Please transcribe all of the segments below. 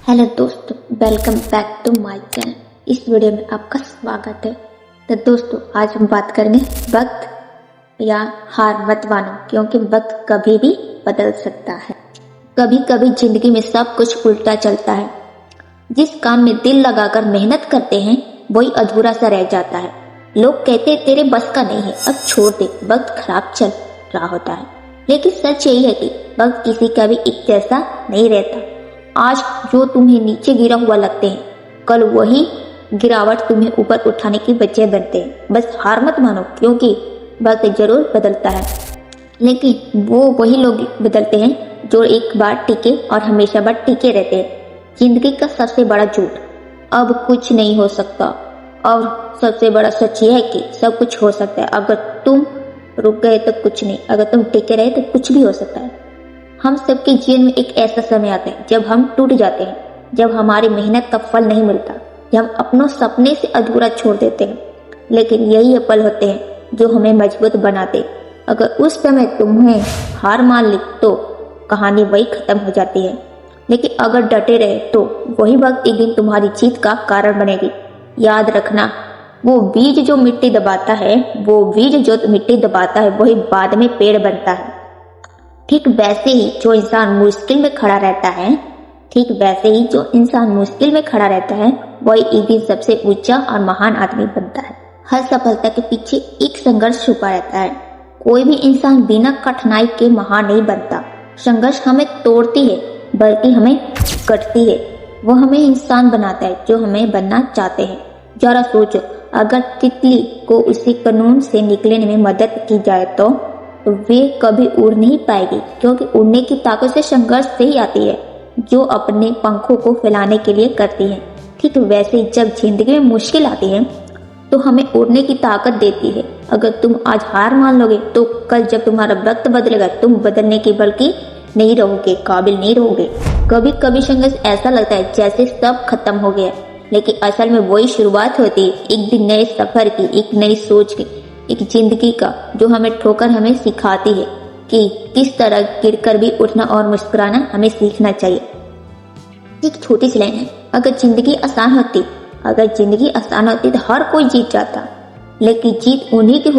Hello दोस्तों, welcome back to my channel. इस video में आपका स्वागत है। तो दोस्तों, आज हम बात करेंगे वक्त या हार मत मानो, क्योंकि वक्त कभी भी बदल सकता है। कभी कभी जिंदगी में सब कुछ उल्टा चलता है। जिस काम में दिल लगाकर मेहनत करते हैं वही अधूरा सा रह जाता है। लोग कहते हैं तेरे बस का नहीं है, अब छोड़ दे, वक्त खराब चल रहा होता है। लेकिन सच यही है कि वक्त किसी का भी एक जैसा नहीं रहता। आज जो तुम्हें नीचे गिरा हुआ लगते हैं, कल वही गिरावट तुम्हें ऊपर उठाने की वजह बनते हैं। बस हार मत मानो, क्योंकि वक्त जरूर बदलता है, लेकिन वो वही लोग बदलते हैं जो एक बार टिके और हमेशा बार टिके रहते हैं। जिंदगी का सबसे बड़ा झूठ, अब कुछ नहीं हो सकता, और सबसे बड़ा सच यह है कि सब कुछ हो सकता है। अगर तुम रुक गए तो कुछ नहीं, अगर तुम टिके रहे तो कुछ भी हो सकता है। हम सबके जीवन में एक ऐसा समय आता है जब हम टूट जाते हैं, जब हमारी मेहनत का फल नहीं मिलता, जब हम अपनों सपने से अधूरा छोड़ देते हैं। लेकिन यही पल होते हैं जो हमें मजबूत बनाते हैं। अगर उस समय तुम्हें हार मान ली तो कहानी वही खत्म हो जाती है, लेकिन अगर डटे रहे तो वही वक्त एक दिन तुम्हारी जीत का कारण बनेगी। याद रखना, वो बीज जो मिट्टी दबाता है, वही बाद में पेड़ बनता है। ठीक वैसे ही जो इंसान मुश्किल में खड़ा रहता है वही एक दिन सबसे ऊंचा और महान आदमी बनता है। हर सफलता के पीछे एक संघर्ष छुपा रहता है। कोई भी इंसान बिना कठिनाई के महान नहीं बनता। संघर्ष हमें तोड़ती है, बल्कि हमें कटती है। वो हमें इंसान बनाता है जो हमें बनना चाहते हैं। जरा सोचो, अगर तितली को उसी कानून से निकलने में मदद की जाए तो वे कभी उड़ नहीं पाएगी, क्योंकि उड़ने की ताकत से संघर्ष से ही आती है, जो अपने पंखों को फैलाने के लिए करती है। ठीक वैसे ही जब जिंदगी में मुश्किल आती है तो हमें उड़ने की ताकत देती है। अगर तुम आज हार मान लोगे तो कल जब तुम्हारा वक्त बदलेगा, तुम बदलने की बल्कि नहीं रहोगे, काबिल नहीं रहोगे। कभी कभी संघर्ष ऐसा लगता है जैसे सब खत्म हो गया, लेकिन असल में वही शुरुआत होती है एक दिन नए सफर की, एक नई सोच की, एक जिंदगी का, जो हमें ठोकर हमें सिखाती है कि किस तरह गिरकर भी उठना और मुस्कुराना हमें सीखना चाहिए। एक छोटी सी लाइन है, अगर जिंदगी आसान होती तो हर कोई जीत जाता। लेकिन जीत उन्हीं की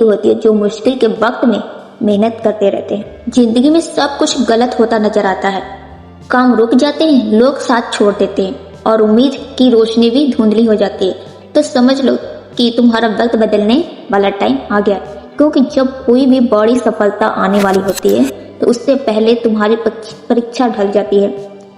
होती है जो मुश्किल के वक्त में मेहनत करते रहते हैं। जिंदगी में सब कुछ गलत होता नजर आता है। काम रुक जाते हैं, लोग साथ छोड़ देते हैं, और उम्मीद की रोशनी भी धुंधली हो जाती है। तो समझ लो कि तुम्हारा वक्त बदलने वाला टाइम आ गया, क्योंकि जब कोई भी बड़ी सफलता आने वाली होती है तो उससे पहले तुम्हारी परीक्षा ढल जाती है।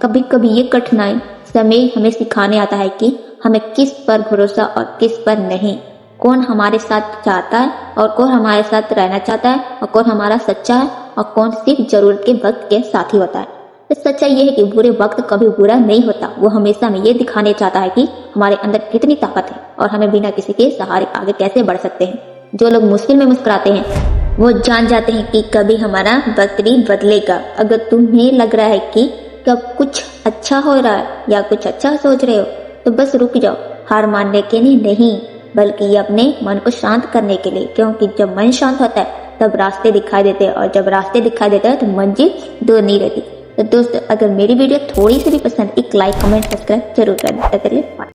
कभी कभी ये कठिनाई समय हमें सिखाने आता है कि हमें किस पर भरोसा और किस पर नहीं, कौन हमारे साथ चाहता है और कौन हमारे साथ रहना चाहता है, और कौन हमारा सच्चा है और कौन सिर्फ जरूरत के वक्त के साथी होता है। सच्चाई यह है कि बुरे वक्त कभी बुरा नहीं होता। वो हमेशा हमें ये दिखाने चाहता है कि हमारे अंदर कितनी ताकत है और हमें बिना किसी के सहारे आगे कैसे बढ़ सकते हैं। जो लोग मुश्किल में मुस्कुराते हैं वो जान जाते हैं कि कभी हमारा वक्त भी बदलेगा। अगर तुम्हें लग रहा है कि कब कुछ अच्छा हो रहा है या कुछ अच्छा सोच रहे हो तो बस रुक जाओ। हार मानने के लिए नहीं, बल्कि अपने मन को शांत करने के लिए, क्योंकि जब मन शांत होता है तब रास्ते दिखाई देते हैं, और जब रास्ते दिखाई देते हैं तो मंजिल दूर नहीं रहती। तो दोस्तों, अगर मेरी वीडियो थोड़ी सी भी पसंद, एक लाइक, कमेंट, सब्सक्राइब जरूर कर दें।